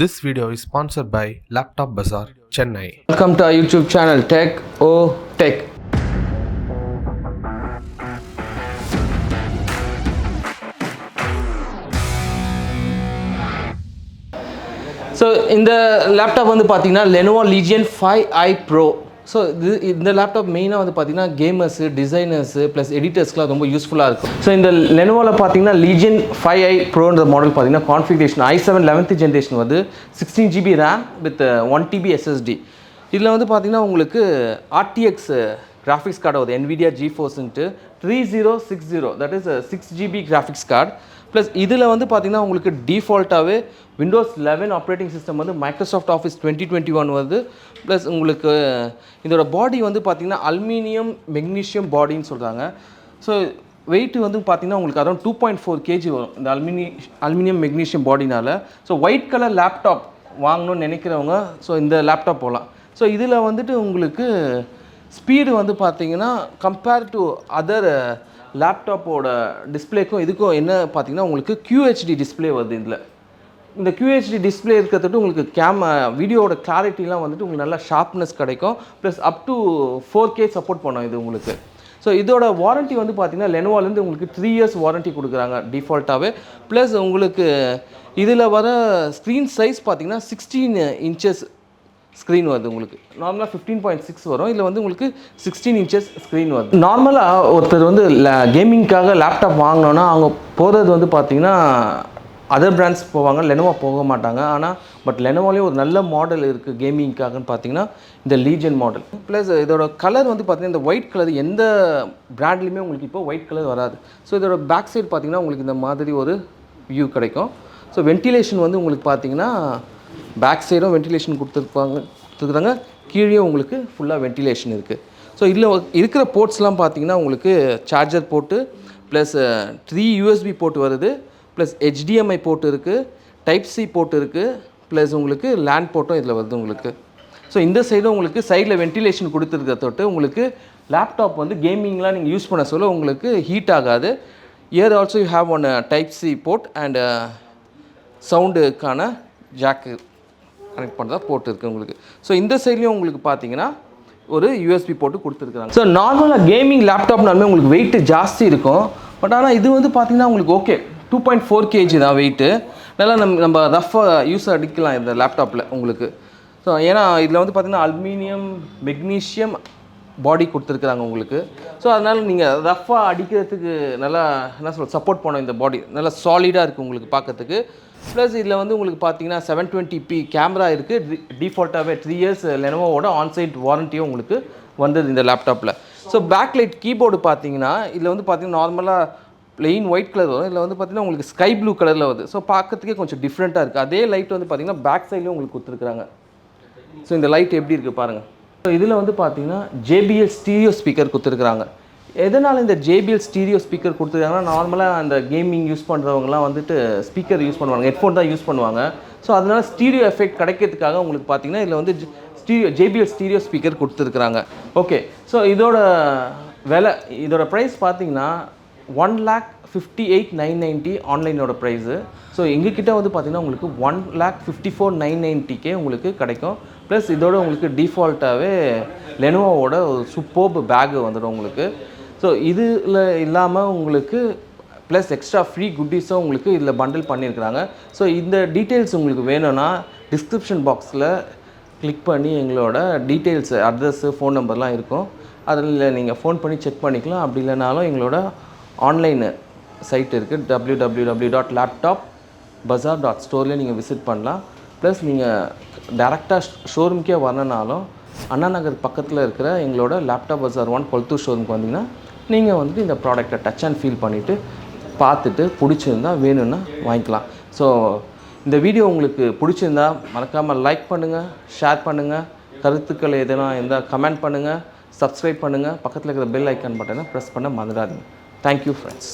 This video is sponsored by Laptop Bazaar, Chennai. Welcome to our YouTube channel TechOTech. So in the laptop வந்து பாத்தீங்கன்னா Lenovo Legion 5i Pro. So இந்த laptop மெயினாக வந்து பார்த்தீங்கன்னா கேமர்ஸு designers plus எடிட்டர்ஸ்க்குலாம் ரொம்ப யூஸ்ஃபுல்லாக இருக்கும். ஸோ இந்த லெனோவோவில் பார்த்தீங்கன்னா Legion 5i ப்ரோன்ற மாடல் பார்த்தீங்கன்னா கான்ஃபிகரேஷன் i7 11th ஜென்ரேஷன் வந்து 16GB RAM with 1TB SSD. இதில் வந்து பார்த்தீங்கன்னா உங்களுக்கு RTX கிராஃபிக்ஸ் கார்டு வருது NVIDIA GeForce 3060, that is 6GB graphics card. Plus இதில் வந்து பார்த்தீங்கன்னா உங்களுக்கு டிஃபால்ட்டாகவே Windows 11 ஆப்ரேட்டிங் சிஸ்டம் வந்து Microsoft Office 2021 வருது. ப்ளஸ் உங்களுக்கு இதோட பாடி வந்து பார்த்திங்கன்னா அலுமினியம் மெக்னீஷியம் பாடின்னு சொல்கிறாங்க. ஸோ வெயிட் வந்து பார்த்திங்கன்னா உங்களுக்கு அரௌண்ட் 2.4 kg வரும் இந்த அலுமினியம் மெக்னீஷியம் பாடினால். ஸோ ஒயிட் கலர் லேப்டாப் வாங்கணும்னு நினைக்கிறவங்க ஸோ இந்த லேப்டாப் போகலாம். ஸோ இதில் வந்துட்டு உங்களுக்கு ஸ்பீடு வந்து பார்த்திங்கன்னா கம்பேர் டு அதர் லேப்டாப்போட டிஸ்பிளேக்கும் இதுக்கும் என்ன பார்த்திங்கன்னா உங்களுக்கு QHD டிஸ்பிளே வருது. இதில் இந்த QHD டிஸ்பிளே இருக்கிறது உங்களுக்கு வீடியோவோட கிளாரிட்டிலாம் வந்துட்டு உங்களுக்கு நல்லா ஷார்ப்னஸ் கிடைக்கும். Plus up to 4K support பண்ணோம் இது உங்களுக்கு. ஸோ இதோட வாரண்ட்டி வந்து பார்த்திங்கன்னா லெனோவோலேருந்து உங்களுக்கு 3 years வாரண்ட்டி கொடுக்குறாங்க டிஃபால்ட்டாகவே. ப்ளஸ் உங்களுக்கு இதில் வர ஸ்க்ரீன் சைஸ் பார்த்திங்கன்னா 16 inches ஸ்க்ரீன் வருது. உங்களுக்கு நார்மலாக 15.6 வரும், இதில் வந்து உங்களுக்கு 16 inches ஸ்க்ரீன் வருது. நார்மலாக ஒருத்தர் வந்து கேமிங்காக லேப்டாப் வாங்கினோன்னா அவங்க போகிறது வந்து பார்த்திங்கன்னா அதர் பிராண்ட்ஸ் போவாங்க, லெனோவோ போக மாட்டாங்க. ஆனால் பட் லெனோவோலேயும் ஒரு நல்ல மாடல் இருக்குது கேமிங்காகன்னு பார்த்தீங்கன்னா இந்த லீஜன் மாடல். ப்ளஸ் இதோட கலர் வந்து பார்த்திங்கன்னா இந்த ஒயிட் கலர் எந்த பிராண்ட்லேயுமே உங்களுக்கு இப்போ ஒயிட் கலர் வராது. ஸோ இதோட பேக் சைடு பார்த்திங்கன்னா உங்களுக்கு இந்த மாதிரி ஒரு வியூ கிடைக்கும். ஸோ வென்டிலேஷன் வந்து உங்களுக்கு பார்த்திங்கன்னா பேக் சைடும் வென்டிலேஷன் கொடுத்துருக்குறாங்க, கீழே உங்களுக்கு ஃபுல்லாக வென்டிலேஷன் இருக்குது. ஸோ இதில் இருக்கிற போர்ட்ஸ்லாம் பார்த்திங்கன்னா உங்களுக்கு charger port plus 3 USB port வருது, ப்ளஸ் HDMI போர்ட் இருக்குது, Type-C போர்ட் இருக்குது, ப்ளஸ் உங்களுக்கு லேண்ட் போர்ட்டும் இதில் வருது உங்களுக்கு. ஸோ இந்த சைடும் உங்களுக்கு சைடில் வென்டிலேஷன் கொடுத்துருக்க தொட்டு உங்களுக்கு லேப்டாப் வந்து கேமிங்லாம் நீங்கள் யூஸ் பண்ண சொல்ல உங்களுக்கு ஹீட் ஆகாது. Here also you have one Type-C port and சவுண்டுக்கான ஜாக்கு கனெக்ட் பண்ணுறதா போர்ட் இருக்குது உங்களுக்கு. ஸோ இந்த சைட்லேயும் உங்களுக்கு பார்த்தீங்கன்னா ஒரு USB போட்டு கொடுத்துருக்குறாங்க. ஸோ நார்மலாக கேமிங் லேப்டாப்னாலுமே உங்களுக்கு வெயிட் ஜாஸ்தி இருக்கும். பட் ஆனால் இது வந்து பார்த்திங்கன்னா உங்களுக்கு ஓகே 2.4 kg தான் வெயிட்டு. நல்லா நம்ம ரஃபாக யூஸ் அடிக்கலாம் இந்த லேப்டாப்பில் உங்களுக்கு. ஸோ ஏன்னா இதில் வந்து பார்த்திங்கன்னா அலுமினியம் மெக்னீஷியம் பாடி கொடுத்துருக்குறாங்க உங்களுக்கு. ஸோ அதனால் நீங்கள் ரஃபாக அடிக்கிறதுக்கு நல்லா என்ன சொல்ல சப்போர்ட் பண்ணோம். இந்த பாடி நல்லா சாலிடாக இருக்குது உங்களுக்கு பார்க்கறதுக்கு. ப்ளஸ் இதில் வந்து உங்களுக்கு பார்த்தீங்கன்னா 720p கேமரா இருக்குது. டிஃபால்ட்டாகவே 3 years லெனோவோட ஆன்சைட் வாரண்ட்டியும் உங்களுக்கு வந்தது இந்த லேப்டாப்பில். ஸோ பேக் லைட் கீபோர்டு பார்த்தீங்கன்னா இதில் வந்து பார்த்திங்கன்னா நார்மலாக பிளெயின் ஒயிட் கலர் வரும், இதில் வந்து பார்த்திங்கன்னா உங்களுக்கு ஸ்கை ப்ளூ கலரில் வருது. ஸோ பார்க்கறதுக்கே கொஞ்சம் டிஃப்ரெண்ட்டாக இருக்குது. அதே லைட் வந்து பார்த்திங்கன்னா பேக் சைட்லேயும் உங்களுக்கு கொடுத்துருக்குறாங்க. ஸோ இந்த லைட் எப்படி இருக்குது பாருங்கள். ஸோ இதில் வந்து பார்த்திங்கன்னா JBL ஸ்டீரியோ ஸ்பீக்கர் கொடுத்துருக்குறாங்க. எதனால் இந்த JBL ஸ்டீரியோ ஸ்பீக்கர் கொடுத்துருக்காங்கன்னா நார்மலாக அந்த கேமிங் யூஸ் பண்ணுறவங்கலாம் வந்துட்டு ஸ்பீக்கர் யூஸ் பண்ணுவாங்க, ஹெட்ஃபோன் தான் யூஸ் பண்ணுவாங்க. ஸோ அதனால் ஸ்டீரியோ எஃபெக்ட் கிடைக்கிறதுக்காக உங்களுக்கு பார்த்திங்கன்னா இதில் வந்து JBL ஸ்டீரியோ ஸ்பீக்கர் கொடுத்துருக்குறாங்க. ஓகே, ஸோ இதோட விலை இதோட ப்ரைஸ் பார்த்திங்கன்னா 1,58,990 ஆன்லைனோட ப்ரைஸு. ஸோ எங்ககிட்ட வந்து பார்த்திங்கன்னா உங்களுக்கு 1,54,990 உங்களுக்கு கிடைக்கும். ப்ளஸ் இதோட உங்களுக்கு டிஃபால்ட்டாகவே லெனோவோட ஒரு சூப்பர்ப் பேக்கு வந்துடும் உங்களுக்கு. ஸோ இதில் இல்லாமல் உங்களுக்கு ப்ளஸ் எக்ஸ்ட்ரா ஃப்ரீ குட்டீஸும் உங்களுக்கு இதில் பண்டில் பண்ணியிருக்கிறாங்க. ஸோ இந்த டீட்டெயில்ஸ் உங்களுக்கு வேணும்னா டிஸ்கிரிப்ஷன் பாக்ஸில் கிளிக் பண்ணி எங்களோட டீட்டெயில்ஸு அட்ரஸ்ஸு ஃபோன் நம்பர்லாம் இருக்கும், அதில் நீங்கள் ஃபோன் பண்ணி செக் பண்ணிக்கலாம். அப்படி இல்லைனாலும் எங்களோட ஆன்லைன் சைட் இருக்குது www.laptopbazaar.store நீங்கள் விசிட் பண்ணலாம். ப்ளஸ் நீங்கள் டேரெக்டாக ஷோரூம்க்கே வரணுனாலும் அண்ணா நகர் பக்கத்தில் இருக்கிற எங்களோட லேப்டாப் பஜார் 1 கொளத்தூர் ஷோரூம்க்கு வந்தீங்கன்னா நீங்கள் வந்துட்டு இந்த ப்ராடக்டை டச் அண்ட் ஃபீல் பண்ணிவிட்டு பார்த்துட்டு பிடிச்சிருந்தா வேணும்னா வாங்கிக்கலாம். ஸோ இந்த வீடியோ உங்களுக்கு பிடிச்சிருந்தா மறக்காமல் லைக் பண்ணுங்கள், ஷேர் பண்ணுங்கள், கருத்துக்கள் எதனா இருந்தால் கமெண்ட் பண்ணுங்கள், சப்ஸ்கிரைப் பண்ணுங்கள், பக்கத்தில் இருக்கிற பெல் ஐக்கான் பட்டனை ப்ரெஸ் பண்ண மறந்துடாதீங்க. Thank you friends.